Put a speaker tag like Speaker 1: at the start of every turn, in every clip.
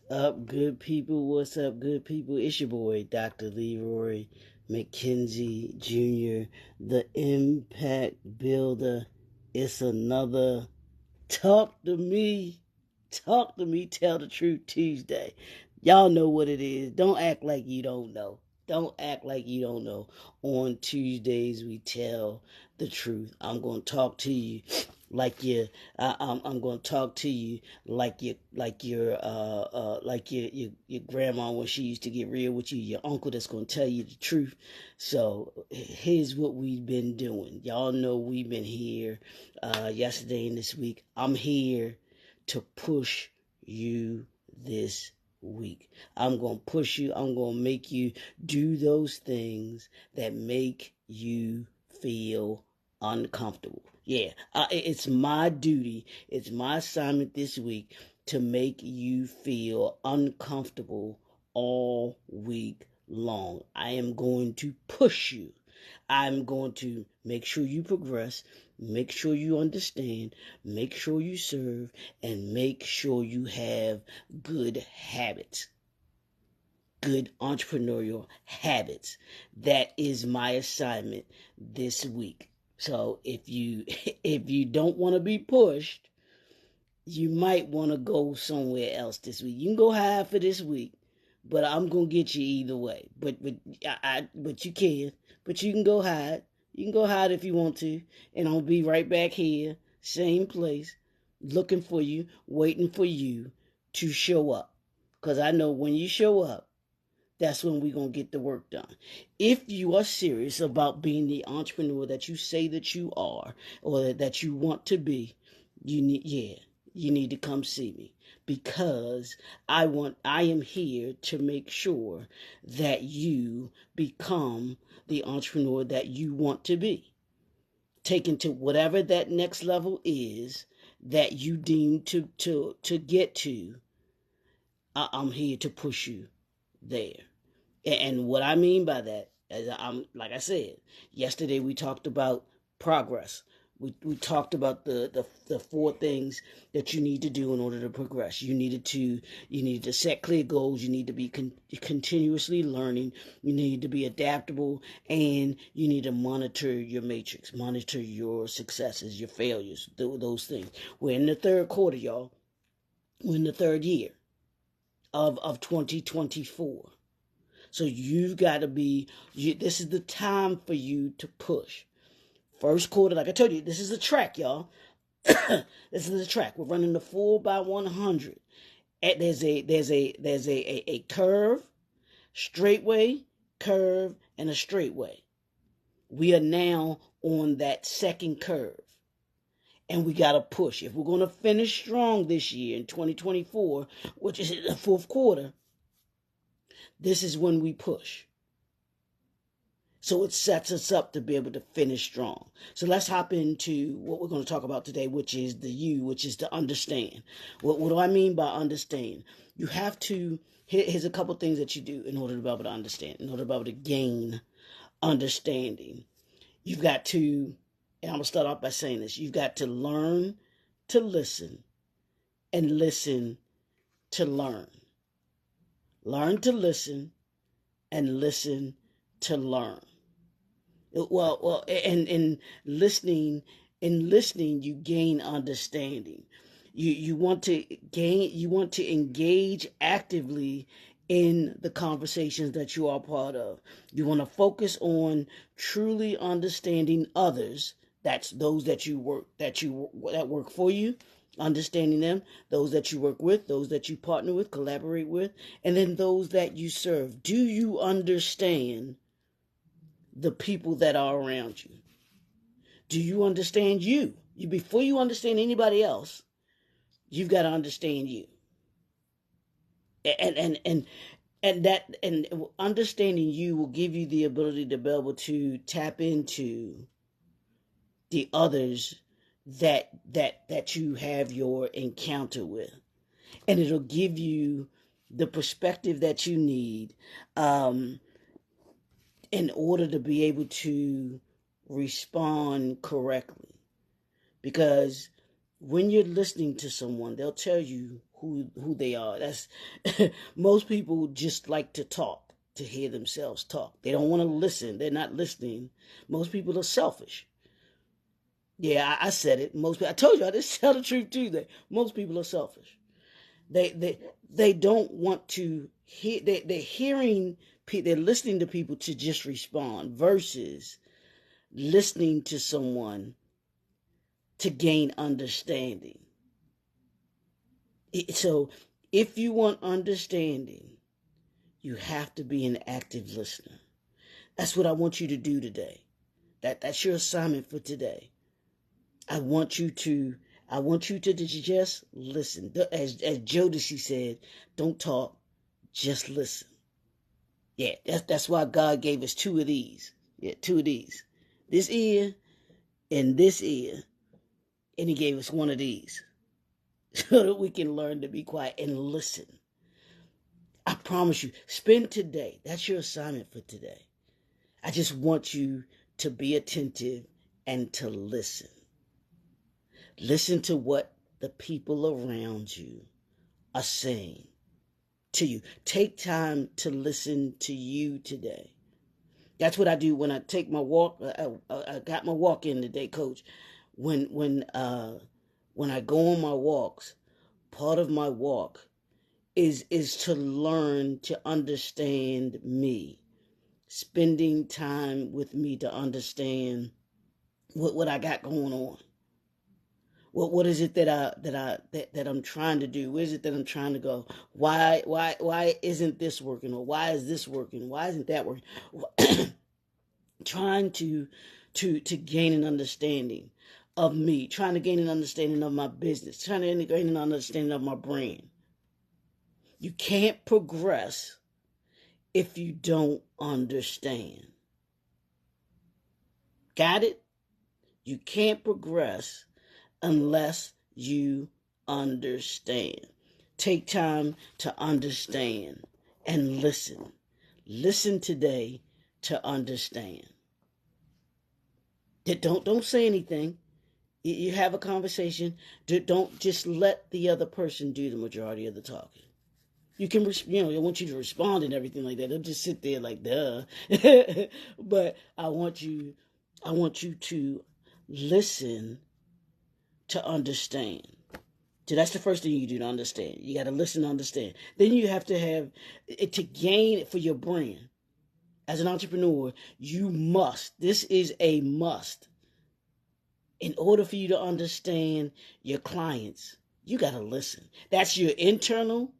Speaker 1: Up, good people? What's up, good people? It's your boy, Dr. Leroy McKenzie Jr., the Impact Builder. It's another Talk to Me, Tell the Truth Tuesday. Y'all know what it is. Don't act like you don't know. Don't act like you don't know. On Tuesdays, we tell the truth. I'm going to talk to you like you. I'm going to talk to you like your grandma when she used to get real with you. Your uncle that's going to tell you the truth. So here's what we've been doing. Y'all know we've been here yesterday and this week. I'm here to push you this week. I'm going to push you. I'm going to make you do those things that make you feel uncomfortable. Yeah, it's my duty. It's my assignment this week to make you feel uncomfortable all week long. I am going to push you. I'm going to make sure you progress, make sure you understand, make sure you serve, and make sure you have good habits, good entrepreneurial habits. That is my assignment this week. So if you if you don't want to be pushed, you might want to go somewhere else this week. You can go hide for this week, but I'm gonna get you either way. But you can. But you can go hide. You can go hide if you want to, and I'll be right back here, same place, looking for you, waiting for you to show up. Cause I know when you show up, that's when we're going to get the work done. If you are serious about being the entrepreneur that you say that you are or that you want to be, you need to come see me because I am here to make sure that you become the entrepreneur that you want to be. Taken to whatever that next level is that you deem to get to, I'm here to push you there. And what I mean by that is, like I said, yesterday we talked about progress. We talked about the four things that you need to do in order to progress. You needed to set clear goals. You need to be continuously learning. You need to be adaptable, and you need to monitor your matrix, monitor your successes, your failures, those things. We're in the third quarter, y'all. We're in the third year of 2024. So you've got to this is the time for you to push. First quarter, like I told you, this is a track, y'all. This is a track. We're running the 4x100. There's a curve, straightway, curve, and a straightway. We are now on that second curve. And we got to push. If we're going to finish strong this year in 2024, which is the fourth quarter, this is when we push. So it sets us up to be able to finish strong. So let's hop into what we're going to talk about today, which is which is to understand. What do I mean by understand? You have to, here's a couple things that you do in order to be able to understand, in order to be able to gain understanding. You've got to, and I'm going to start off by saying this, you've got to learn to listen and listen to learn. Learn to listen and listen to learn. Well, and in listening, you gain understanding. You want to engage actively in the conversations that you are part of. You want to focus on truly understanding others. That's those that work for you, understanding them, those that you work with, those that you partner with, collaborate with, and then those that you serve. Do you understand the people that are around you? Do you understand you? Before you understand anybody else, you've got to understand you. And understanding you will give you the ability to be able to tap into the others that you have your encounter with, and it'll give you the perspective that you need in order to be able to respond correctly. Because when you're listening to someone, they'll tell you who they are. That's most people just like to talk, to hear themselves talk. They don't want to listen. They're not listening. Most people are selfish. Yeah, I said it. Most people, I told you, I just tell the truth Tuesday. Most people are selfish. They don't want to hear. They're hearing. They're listening to people to just respond versus listening to someone to gain understanding. So, if you want understanding, you have to be an active listener. That's what I want you to do today. That's your assignment for today. I want you to just listen. As Jodeci said, don't talk, just listen. Yeah, that's why God gave us two of these. Yeah, two of these. This ear and this ear. And he gave us one of these so that we can learn to be quiet and listen. I promise you, spend today. That's your assignment for today. I just want you to be attentive and to listen. Listen to what the people around you are saying to you. Take time to listen to you today. That's what I do when I take my walk. I got my walk in today, Coach. When I go on my walks, part of my walk is to learn to understand me, spending time with me to understand what I got going on. What is it that I'm trying to do? Where is it that I'm trying to go? Why isn't this working? Or why is this working? Why isn't that working? Trying to gain an understanding of me, trying to gain an understanding of my business, trying to gain an understanding of my brand. You can't progress if you don't understand. Got it? You can't progress unless you understand. Take time to understand and listen. Listen today to understand. Don't say anything. You have a conversation. Don't just let the other person do the majority of the talking. You can, I want you to respond and everything like that. Don't just sit there like, duh. But I want you to listen to understand. So that's the first thing you do to understand. You got to listen to understand. Then you have to have it to gain it for your brand. As an entrepreneur, you must. This is a must. In order for you to understand your clients, you got to listen. That's your internal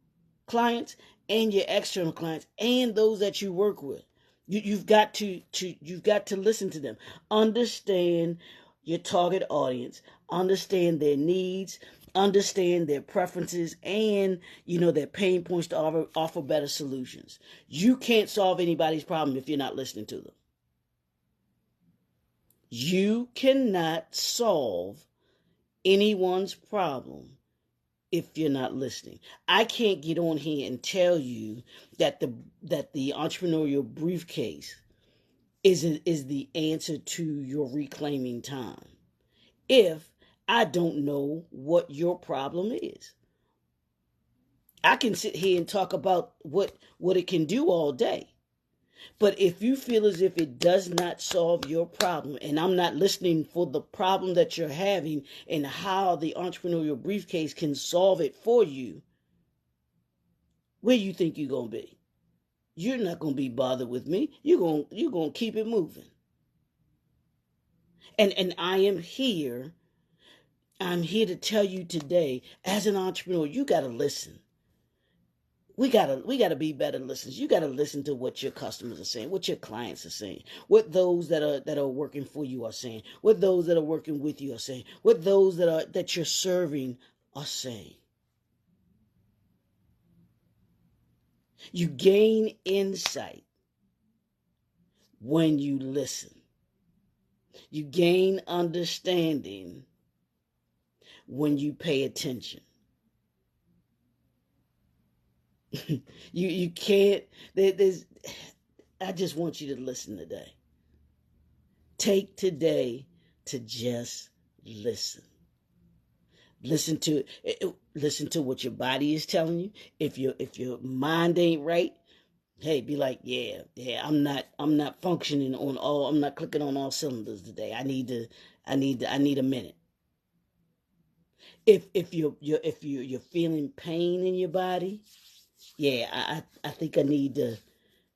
Speaker 1: clients and your external clients and those that you work with. You've got to listen to them. Understand your target audience, understand their needs, understand their preferences, and their pain points to offer better solutions. You can't solve anybody's problem if you're not listening to them. You cannot solve anyone's problem if you're not listening. I can't get on here and tell you that the entrepreneurial briefcase is the answer to your reclaiming time if I don't know what your problem is. I can sit here and talk about what it can do all day. But if you feel as if it does not solve your problem, and I'm not listening for the problem that you're having and how the entrepreneurial briefcase can solve it for you, where you think you're going to be? You're not going to be bothered with me. You're going to keep it moving. And I am here. I'm here to tell you today, as an entrepreneur, you got to listen. We gotta be better listeners. You gotta listen to what your customers are saying, what your clients are saying, what those that are working for you are saying, what those that are working with you are saying, what those that you're serving are saying. You gain insight when you listen. You gain understanding when you pay attention. you can't. There's. I just want you to listen today. Take today to just listen. Listen to what your body is telling you. If your mind ain't right, hey, be like, yeah, I'm not functioning on all. I'm not clicking on all cylinders today. I need a minute. If you're feeling pain in your body, yeah, I think I need to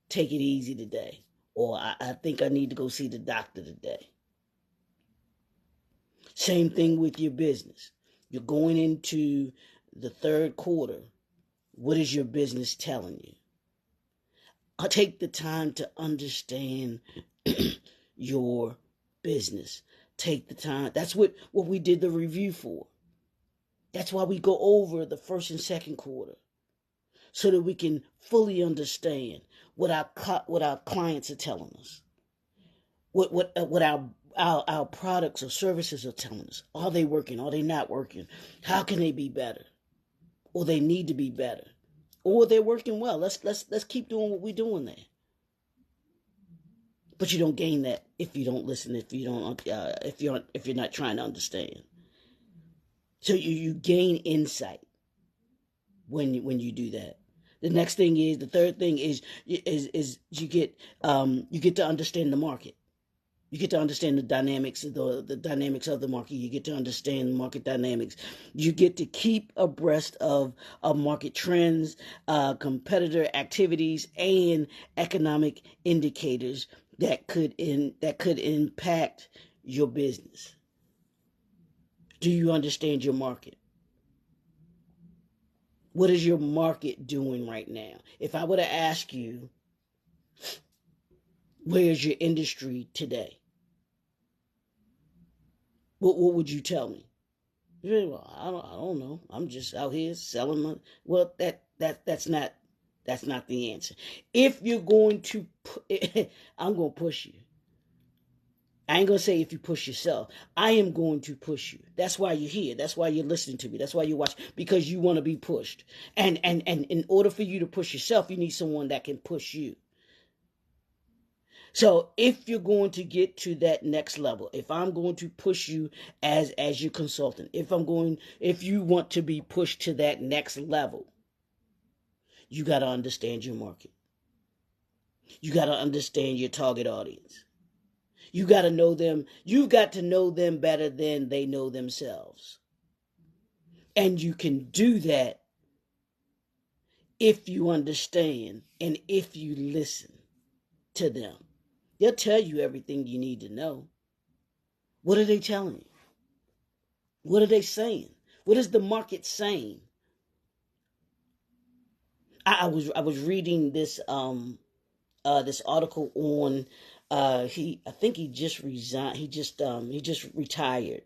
Speaker 1: take it easy today, or I think I need to go see the doctor today. Same thing with your business. You're going into the third quarter. What is your business telling you? I'll take the time to understand your business. Take the time. That's what we did the review for. That's why we go over the first and second quarter, so that we can fully understand what our clients are telling us, what our products or services are telling us. Are they working? Are they not working? How can they be better? Or they need to be better? Or they're working well. Let's keep doing what we're doing there. But you don't gain that if you don't listen. If you're not trying to understand. So you gain insight when you do that. The third thing is you get to understand the market. You get to understand the dynamics of the dynamics of the market. You get to understand market dynamics. You get to keep abreast of market trends, competitor activities, and economic indicators that could impact your business. Do you understand your market? What is your market doing right now? If I were to ask you, where's your industry today? What would you tell me? Well, I don't know. I'm just out here selling my. Well, that's not the answer. If you're going to, I'm going to push you. I ain't gonna say if you push yourself. I am going to push you. That's why you're here. That's why you're listening to me. That's why you watch, because you want to be pushed. And in order for you to push yourself, you need someone that can push you. So if you're going to get to that next level, if I'm going to push you as your consultant, if you want to be pushed to that next level, you got to understand your market. You got to understand your target audience. You got to know them. You got to know them better than they know themselves. And you can do that if you understand and if you listen to them. They'll tell you everything you need to know. What are they telling you? What are they saying? What is the market saying? I was reading this article on I think he just resigned. He just retired.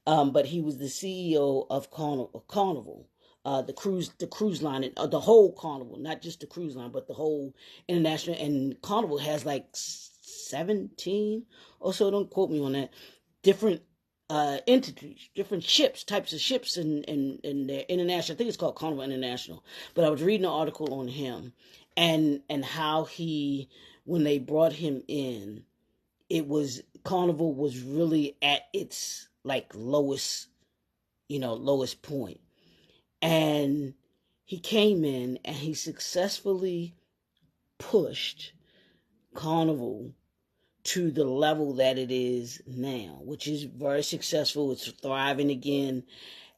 Speaker 1: But he was the CEO of Carnival, the cruise line, and the whole Carnival, not just the cruise line, but the whole international. And Carnival has like 17 or so. Don't quote me on that. Different entities, different types of ships, in their international. I think it's called Carnival International. But I was reading an article on him, and how when they brought him in, it was Carnival was really at its like lowest point. And he came in and he successfully pushed Carnival to the level that it is now, which is very successful. It's thriving again.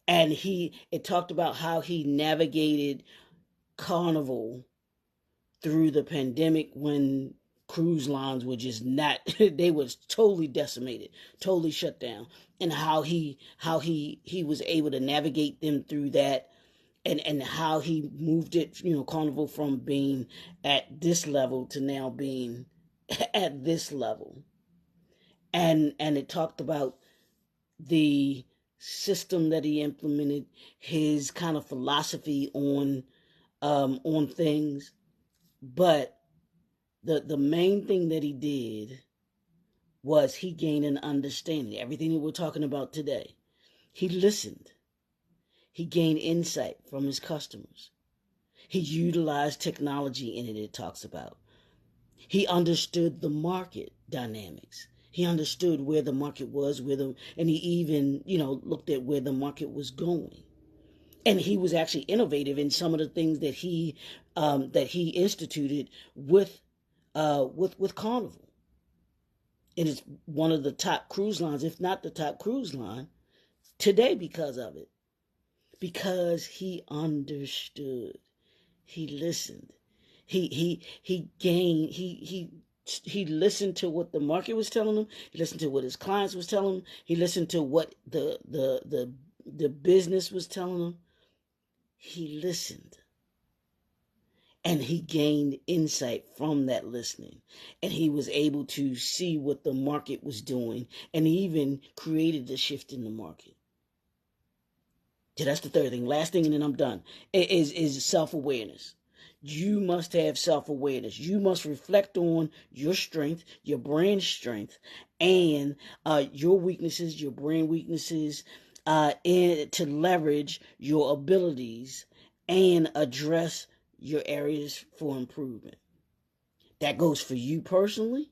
Speaker 1: And it talked about how he navigated Carnival through the pandemic, when cruise lines were just not they was totally decimated, totally shut down, and how he was able to navigate them through that, and how he moved it, Carnival, from being at this level to now being at this level. And it talked about the system that he implemented, his kind of philosophy on things. But the main thing that he did was he gained an understanding. Everything that we're talking about today. He listened. He gained insight from his customers. He utilized technology in it talks about. He understood the market dynamics. He understood where the market was, and he even, looked at where the market was going. And he was actually innovative in some of the things that he instituted with Carnival. It is one of the top cruise lines, if not the top cruise line today, because of it. Because he understood. He listened. He gained. He listened to what the market was telling him. He listened to what his clients was telling him. He listened to what the business was telling him. He listened. And he gained insight from that listening. And he was able to see what the market was doing. And he even created the shift in the market. So that's the third thing. Last thing, and then I'm done, is self-awareness. You must have self-awareness. You must reflect on your strength, your brand strength, and your weaknesses, your brand weaknesses, and to leverage your abilities and address your areas for improvement. That goes for you personally,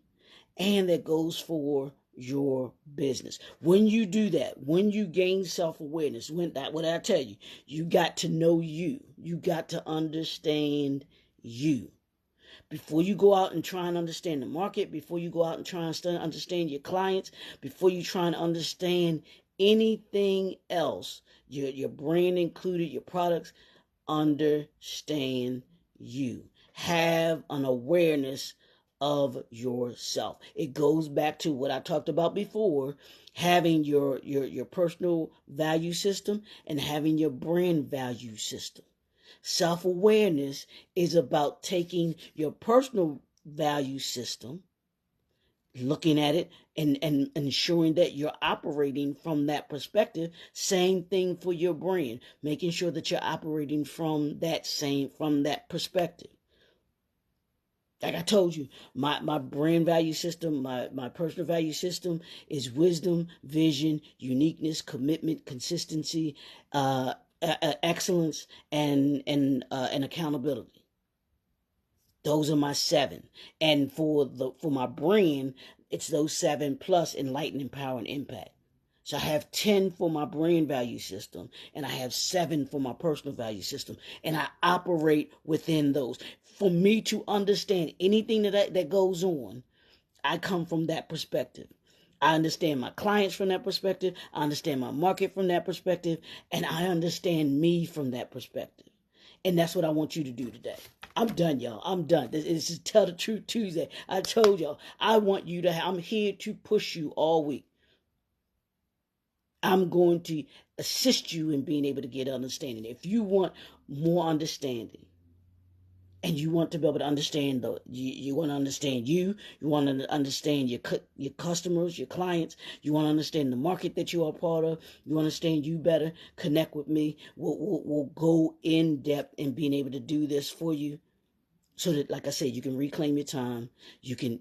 Speaker 1: and that goes for your business. When you do that, when you gain self-awareness, what I tell you, you got to know you. You got to understand you. Before you go out and try and understand the market, before you go out and try and understand your clients, before you try and understand anything else, your brand included, your products, understand you. Have an awareness of yourself. It goes back to what I talked about before, having your personal value system and having your brand value system. Self-awareness is about taking your personal value system, looking at it and ensuring that you're operating from that perspective. Same thing for your brand, making sure that you're operating from that perspective. Like I told you, my brand value system, my personal value system is wisdom, vision, uniqueness, commitment, consistency, excellence, and accountability. Those are my 7. And for my brand, it's those 7 plus enlighten, empower, and impact. So I have 10 for my brand value system, and I have 7 for my personal value system, and I operate within those. For me to understand anything that goes on, I come from that perspective. I understand my clients from that perspective. I understand my market from that perspective, and I understand me from that perspective. And that's what I want you to do today. I'm done, y'all. I'm done. This is Tell the Truth Tuesday. I told y'all, I'm here to push you all week. I'm going to assist you in being able to get understanding. If you want more understanding, and you want to be able to understand you want to understand you want to understand your customers, your clients, you want to understand the market that you are part of, you understand you better, connect with me. We'll go in depth in being able to do this for you, so that, like I said, you can reclaim your time. You can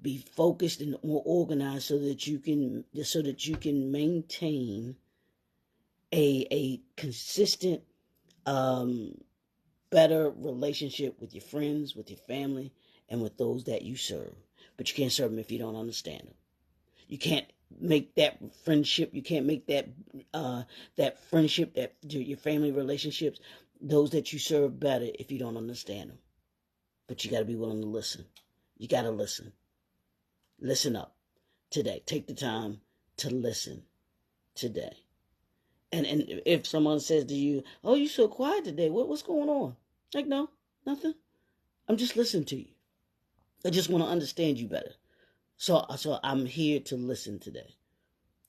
Speaker 1: be focused and more organized, so that you can maintain a consistent better relationship with your friends, with your family, and with those that you serve. But you can't serve them if you don't understand them. You can't make that friendship. You can't make that friendship, that your family relationships, those that you serve, better if you don't understand them. But you got to be willing to listen. You got to listen. Listen up today. Take the time to listen today. And if someone says to you, "Oh, you're so quiet today. What's going on?" Like, no, nothing. I'm just listening to you. I just want to understand you better. So I'm here to listen today.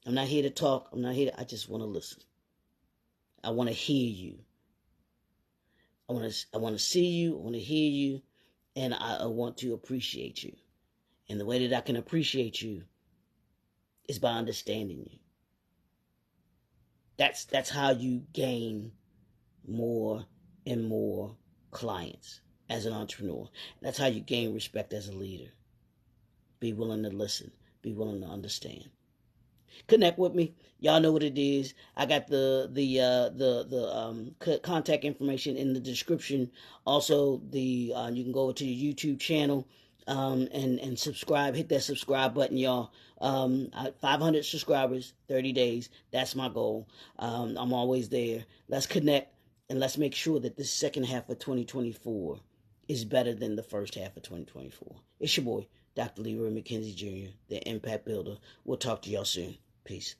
Speaker 1: I'm not here to talk. I just want to listen. I want to hear you. I want to see you. I want to hear you. And I want to appreciate you. And the way that I can appreciate you is by understanding you. That's how you gain more and more clients as an entrepreneur. That's how you gain respect as a leader. Be willing to listen. Be willing to understand. Connect with me. Y'all know what it is. I got the contact information in the description. Also, you can go to the YouTube channel. and subscribe. Hit that subscribe button, y'all. 500 subscribers, 30 days. That's my goal. I'm always there. Let's connect and let's make sure that this second half of 2024 is better than the first half of 2024. It's your boy, Dr. Leroy McKenzie Jr., the Impact Builder. We'll talk to y'all soon. Peace.